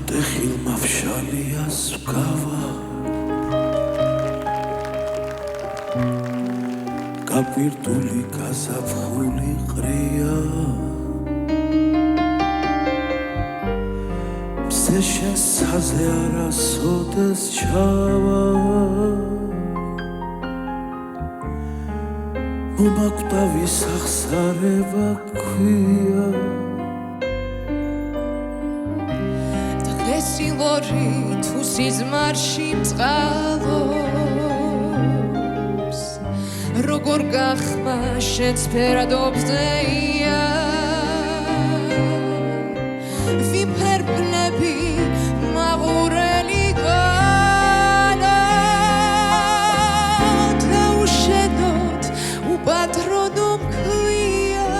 მოტეხილმა ფშალიას ვგავა გაპირდული გაზაფხული ყრია მზეშენს ცაზე არასოდეს ჩავა მომაკვდავის ახსარება ქვია სილორი თუ სიზმარში წყალობს როგორ გახმა შენს ფერადობზეია ვიფერფლები მაღურელი განა დაუშენოთ უპატრონო მქვია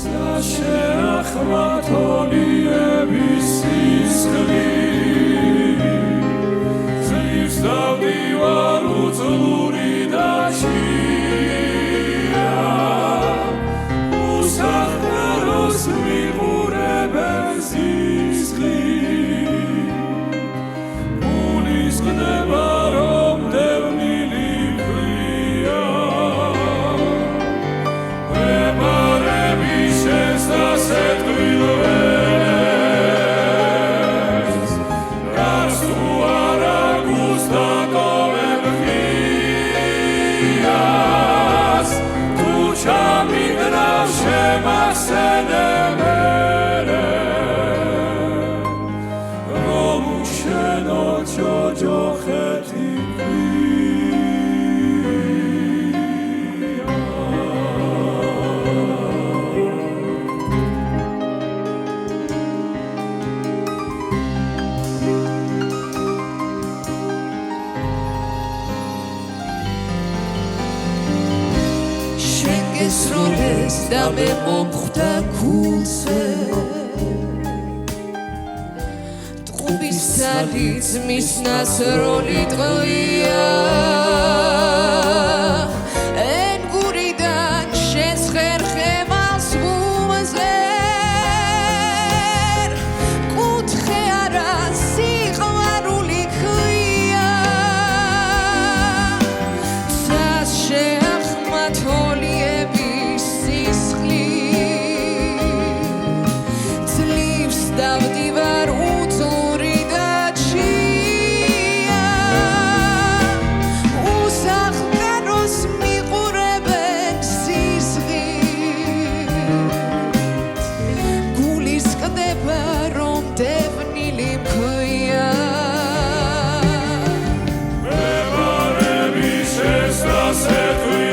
საშეახმათონი და მე მომხვდა გულზე ტყუპის სალიც მის ნასროლი ტყვია ენგურიდან შენს ხერხემალს ვუმზერ კუთხე არა სიყვარული ქვია ცას შეახმათოლიები დავდივარ უწური და ჩია უსახკაროს მიყურებენ სიზღით გულის ყდება რომ დევნილი მქვია მევარები შესასეთვილ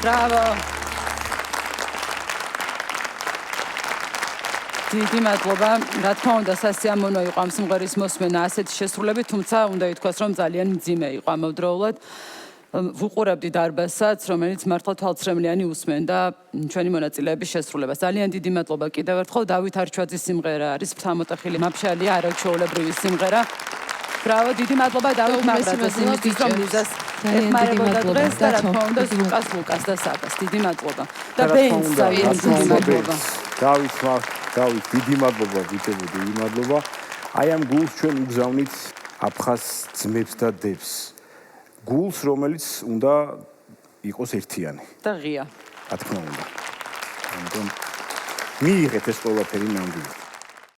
Bravo. დიდი მადლობა. რა თქმა უნდა, სასიამოვნო იყო ამ სიმღერის მოსმენა ასეთი შესრულებით, თუმცა უნდა ითქვას, რომ ძალიან მძიმე იყო ამავდროულად. ვუყურებდი დარბაზსაც, რომელიც მართლა თვალცრემლიანი უსმენდა ჩვენი მონაწილეების შესრულებას. ძალიან დიდი მადლობა კიდევ ერთხელ დავით არჩვაძის სიმღერა არის ფრთამოტეხილი მაფშალია არაჩვეულებრივი სიმღერა. ბრავო, დიდი მადლობა დავით გაუმეცი მაგრაძეს მადლობა იმისთვის, რომ ბიჭებს. ლიზას ძალიან დიდი ეხმარებოდა მადლობა. დღეს და რა დათო, თქმა უნდა დიდი ლუკას და საბას. დიდი მადლობა. და რა თქმა ბენს უნდა, ძალიან რა დიდი თქმა უნდა, მადლობა. დავით, დიდი მადლობა ბიჭებო, დიდი მადლობა. აი ამ გულს ჩვენ უგზავნით აფხაზ ძმებს და დებს. გულს, რომელიც უნდა იყოს ერთიანი. და ღია. რა თქმა უნდა. ამიტომ მიიღეთ ეს ყველაფერი ნამდვილად.